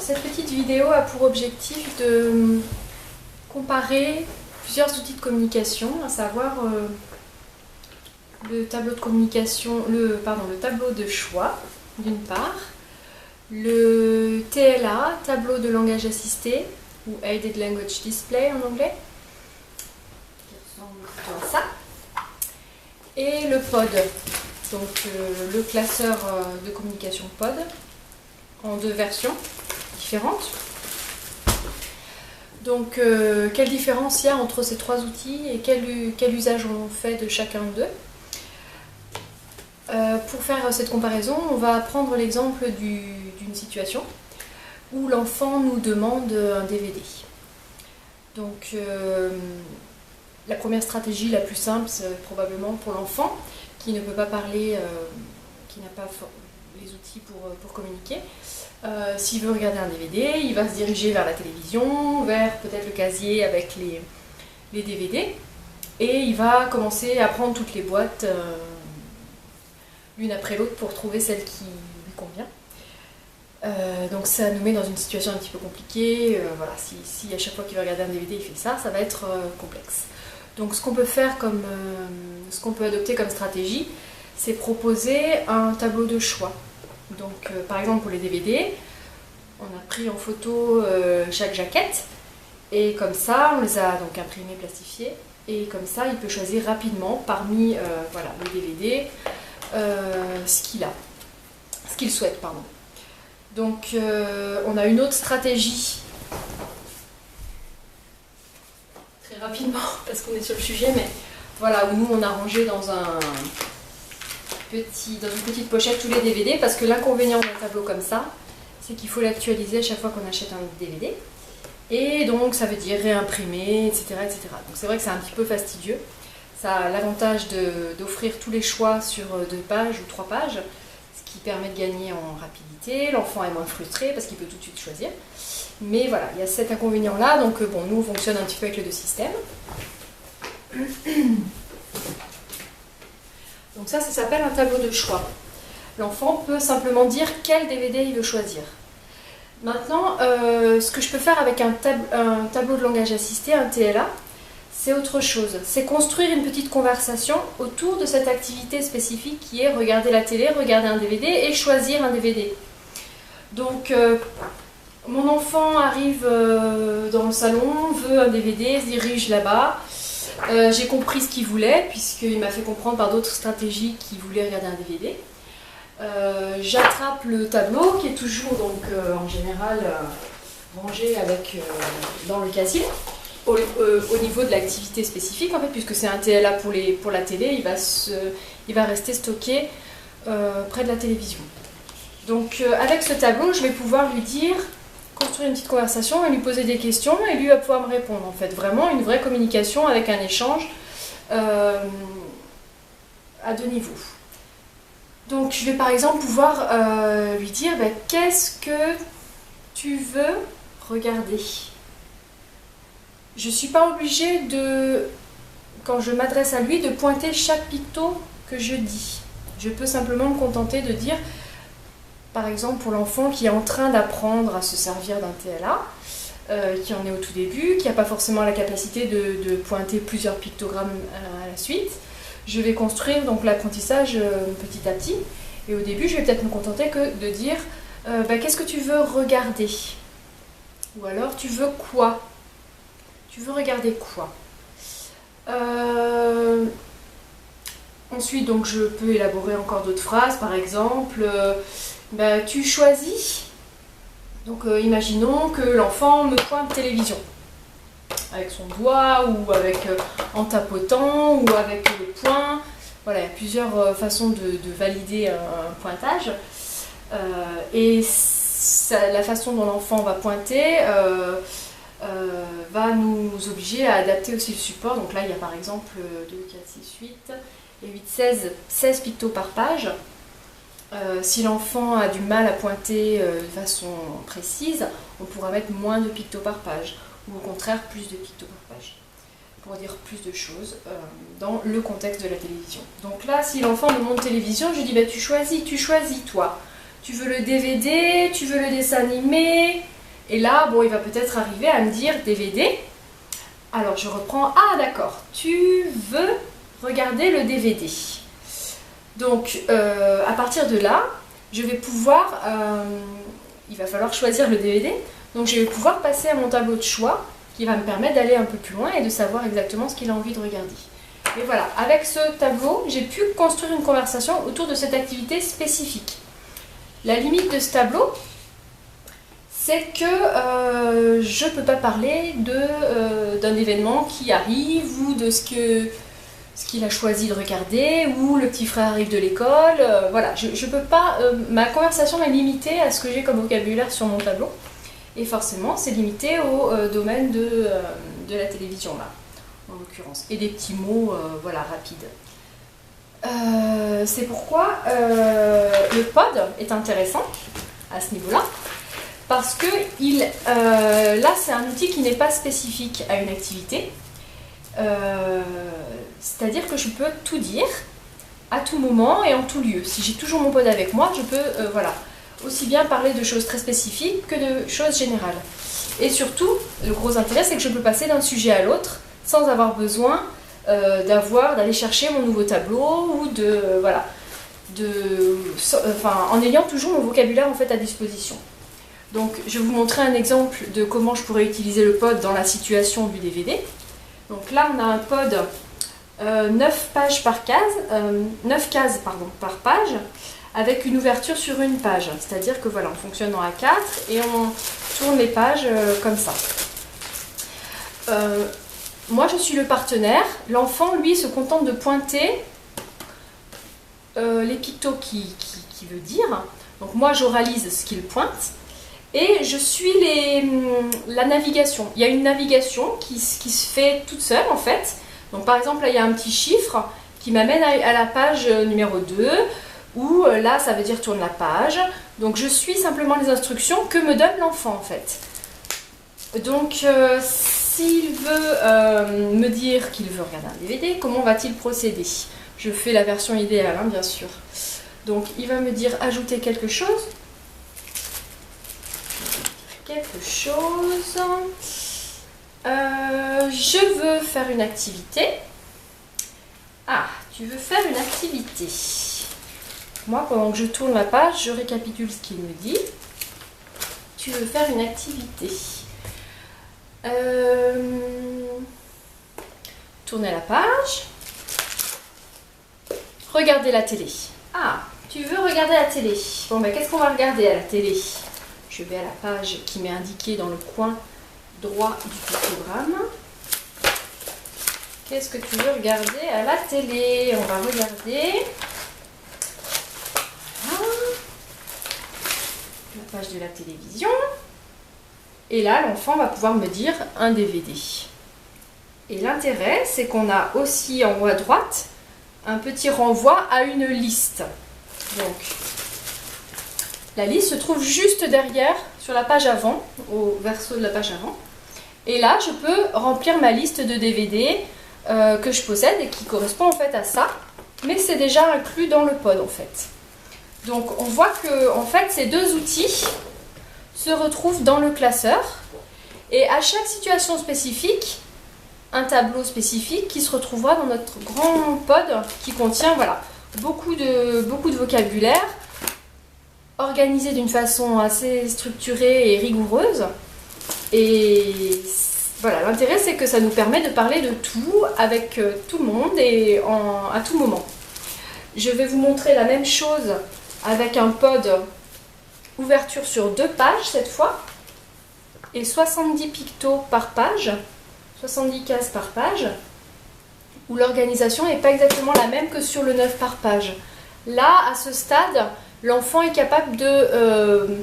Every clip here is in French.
Cette petite vidéo a pour objectif de comparer plusieurs outils de communication, à savoir le tableau de communication, le tableau de choix d'une part, le TLA, tableau de langage assisté, ou Aided Language Display en anglais, qui ressemble plutôt à ça, et le POD, donc le classeur de communication POD, en deux versions différentes. Donc, quelle différence il y a entre ces trois outils et quel usage on fait de chacun d'eux? Pour faire cette comparaison, on va prendre l'exemple d'une situation où l'enfant nous demande un DVD. Donc, la première stratégie la plus simple, c'est probablement pour l'enfant qui ne peut pas parler, qui n'a pas les outils pour communiquer. S'il veut regarder un DVD, il va se diriger vers la télévision, vers peut-être le casier avec les DVD, et il va commencer à prendre toutes les boîtes l'une après l'autre pour trouver celle qui lui convient. Donc ça nous met dans une situation un petit peu compliquée. Voilà, si à chaque fois qu'il va regarder un DVD il fait ça, ça va être complexe. Donc ce qu'on peut faire ce qu'on peut adopter comme stratégie, c'est proposer un tableau de choix. Donc par exemple pour les DVD, on a pris en photo chaque jaquette, et comme ça on les a donc imprimés, plastifiés, et comme ça il peut choisir rapidement parmi voilà, les DVD ce qu'il souhaite, pardon. Donc on a une autre stratégie, très rapidement parce qu'on est sur le sujet, mais voilà, où nous on a rangé dans une petite pochette tous les DVD, parce que l'inconvénient d'un tableau comme ça, c'est qu'il faut l'actualiser à chaque fois qu'on achète un DVD, et donc ça veut dire réimprimer, etc. etc. Donc c'est vrai que c'est un petit peu fastidieux. Ça a l'avantage d'offrir tous les choix sur 2 pages ou 3 pages, ce qui permet de gagner en rapidité. L'enfant est moins frustré parce qu'il peut tout de suite choisir. Mais voilà, il y a cet inconvénient-là, donc bon, nous on fonctionne un petit peu avec les deux systèmes. Donc ça s'appelle un tableau de choix. L'enfant peut simplement dire quel DVD il veut choisir. Maintenant, ce que je peux faire avec un tableau de langage assisté, un TLA, c'est autre chose. C'est construire une petite conversation autour de cette activité spécifique qui est regarder la télé, regarder un DVD et choisir un DVD. Donc, mon enfant arrive dans le salon, veut un DVD, se dirige là-bas. J'ai compris ce qu'il voulait, puisqu'il m'a fait comprendre par d'autres stratégies qu'il voulait regarder un DVD. J'attrape le tableau, qui est toujours donc, en général rangé dans le casier, au niveau de l'activité spécifique, en fait, puisque c'est un TLA pour la télé, il va rester stocké près de la télévision. Donc avec ce tableau, je vais pouvoir lui dire, construire une petite conversation et lui poser des questions, et lui va pouvoir me répondre. En fait, vraiment une vraie communication avec un échange à 2 niveaux. Donc je vais par exemple pouvoir lui dire qu'est-ce que tu veux regarder? Je ne suis pas obligée quand je m'adresse à lui, de pointer chaque picto que je dis. Je peux simplement me contenter de dire, par exemple pour l'enfant qui est en train d'apprendre à se servir d'un TLA, qui en est au tout début, qui n'a pas forcément la capacité de pointer plusieurs pictogrammes à la suite, je vais construire donc l'apprentissage petit à petit. Et au début, je vais peut-être me contenter que de dire qu'est-ce que tu veux regarder? Ou alors, tu veux quoi? Tu veux regarder quoi? Ensuite, donc, je peux élaborer encore d'autres phrases. Par exemple, tu choisis. Donc, imaginons que l'enfant me pointe télévision. Avec son doigt, ou en tapotant, ou avec le poing. Voilà, il y a plusieurs façons de valider un pointage. Et la façon dont l'enfant va pointer va nous obliger à adapter aussi le support. Donc là, il y a par exemple 2, 4, 6, 8 et 8, 16 pictos par page. Si l'enfant a du mal à pointer de façon précise, on pourra mettre moins de pictos par page, ou au contraire plus de pictos par page, pour dire plus de choses dans le contexte de la télévision. Donc là, si l'enfant me montre télévision, je dis tu choisis toi. Tu veux le DVD, tu veux le dessin animé, Et là, bon, il va peut-être arriver à me dire DVD. Alors je reprends, ah d'accord, tu veux regarder le DVD. Donc à partir de là, je vais pouvoir, il va falloir choisir le DVD, donc je vais pouvoir passer à mon tableau de choix qui va me permettre d'aller un peu plus loin et de savoir exactement ce qu'il a envie de regarder. Et voilà, avec ce tableau, j'ai pu construire une conversation autour de cette activité spécifique. La limite de ce tableau, c'est que je ne peux pas parler d'un événement qui arrive ou de ce qu'il a choisi de regarder ou le petit frère arrive de l'école. Voilà, je peux pas. Ma conversation est limitée à ce que j'ai comme vocabulaire sur mon tableau. Et forcément, c'est limité au domaine de la télévision, là, en l'occurrence. Et des petits mots voilà, rapides. C'est pourquoi le pod est intéressant à ce niveau-là. Parce que là, c'est un outil qui n'est pas spécifique à une activité. C'est-à-dire que je peux tout dire à tout moment et en tout lieu. Si j'ai toujours mon pod avec moi, je peux voilà, aussi bien parler de choses très spécifiques que de choses générales. Et surtout, le gros intérêt, c'est que je peux passer d'un sujet à l'autre sans avoir besoin d'aller chercher mon nouveau tableau ou voilà, en ayant toujours mon vocabulaire en fait à disposition. Donc, je vais vous montrer un exemple de comment je pourrais utiliser le pod dans la situation du DVD. Donc là, on a un pod 9 pages par case, 9 cases par page, avec une ouverture sur une page. C'est-à-dire que voilà, on fonctionne en A4 et on tourne les pages comme ça. Moi, je suis le partenaire. L'enfant, lui, se contente de pointer les pictos qu'il veut dire. Donc moi, j'oralise ce qu'il pointe. Et je suis la navigation. Il y a une navigation qui se fait toute seule en fait. Donc par exemple là il y a un petit chiffre qui m'amène à la page numéro 2 où là ça veut dire tourne la page. Donc je suis simplement les instructions que me donne l'enfant en fait. Donc s'il veut me dire qu'il veut regarder un DVD, comment va-t-il procéder? Je fais la version idéale hein, bien sûr. Donc il va me dire ajouter quelque chose. Je veux faire une activité. Ah, tu veux faire une activité. Moi, pendant que je tourne la page, je récapitule ce qu'il me dit. Tu veux faire une activité. Tourner la page. Regarder la télé. Ah, tu veux regarder la télé. Bon, ben qu'est-ce qu'on va regarder à la télé? Je vais à la page qui m'est indiquée dans le coin droit du pictogramme. Qu'est-ce que tu veux regarder à la télé? On va regarder voilà, la page de la télévision. Et là, l'enfant va pouvoir me dire un DVD. Et l'intérêt, c'est qu'on a aussi en haut à droite un petit renvoi à une liste. Donc, la liste se trouve juste derrière, sur la page avant, au verso de la page avant. Et là, je peux remplir ma liste de DVD que je possède et qui correspond en fait à ça. Mais c'est déjà inclus dans le pod en fait. Donc on voit que en fait, ces deux outils se retrouvent dans le classeur. Et à chaque situation spécifique, un tableau spécifique qui se retrouvera dans notre grand pod qui contient voilà, beaucoup de vocabulaire, organisé d'une façon assez structurée et rigoureuse. Et voilà, l'intérêt c'est que ça nous permet de parler de tout avec tout le monde et à tout moment. Je vais vous montrer la même chose avec un pod ouverture sur 2 pages cette fois et 70 pictos par page, 70 cases par page, où l'organisation n'est pas exactement la même que sur le 9 par page. Là, à ce stade, l'enfant est capable de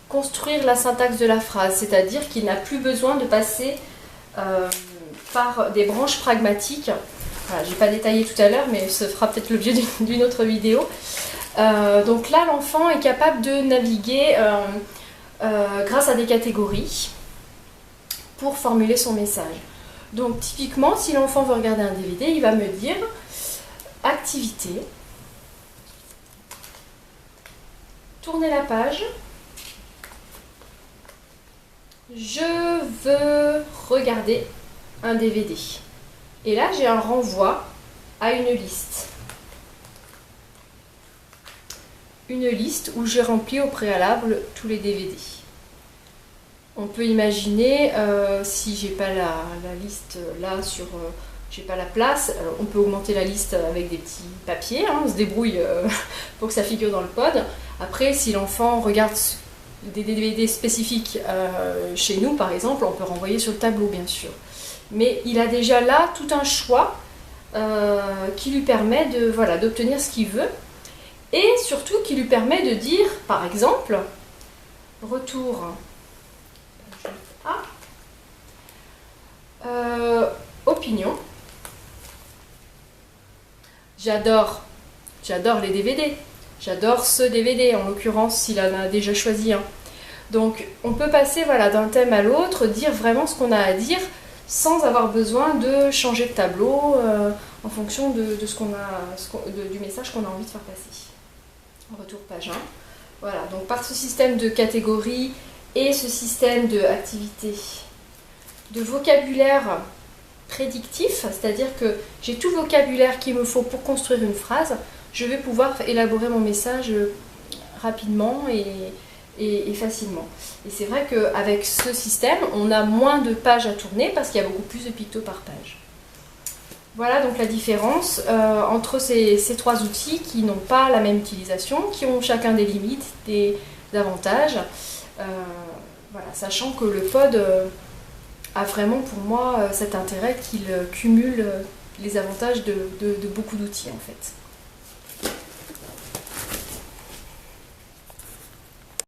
construire la syntaxe de la phrase, c'est-à-dire qu'il n'a plus besoin de passer par des branches pragmatiques. Voilà, je n'ai pas détaillé tout à l'heure, mais ce fera peut-être l'objet d'une autre vidéo. Donc là, l'enfant est capable de naviguer grâce à des catégories pour formuler son message. Donc typiquement, si l'enfant veut regarder un DVD, il va me dire « Activité ». Tourner la page, je veux regarder un DVD. Et là, j'ai un renvoi à une liste. Une liste où j'ai rempli au préalable tous les DVD. On peut imaginer, si j'ai pas la liste là sur... j'ai pas la place, alors on peut augmenter la liste avec des petits papiers, hein, on se débrouille pour que ça figure dans le pod. Après, si l'enfant regarde des DVD spécifiques chez nous, par exemple, on peut renvoyer sur le tableau, bien sûr. Mais il a déjà là tout un choix qui lui permet de, voilà, d'obtenir ce qu'il veut. Et surtout qui lui permet de dire, par exemple, retour A, opinion. J'adore les DVD. J'adore ce DVD, en l'occurrence, s'il en a déjà choisi un. Donc, on peut passer voilà, d'un thème à l'autre, dire vraiment ce qu'on a à dire, sans avoir besoin de changer de tableau en fonction de ce qu'on a, du message qu'on a envie de faire passer. Retour page 1. Voilà, donc par ce système de catégories et ce système d'activité de vocabulaire prédictif, c'est-à-dire que j'ai tout le vocabulaire qu'il me faut pour construire une phrase, je vais pouvoir élaborer mon message rapidement et facilement. Et c'est vrai qu'avec ce système, on a moins de pages à tourner parce qu'il y a beaucoup plus de pictos par page. Voilà donc la différence entre ces trois outils qui n'ont pas la même utilisation, qui ont chacun des limites, des avantages. Voilà, sachant que le pod a vraiment pour moi cet intérêt qu'il cumule les avantages de beaucoup d'outils en fait.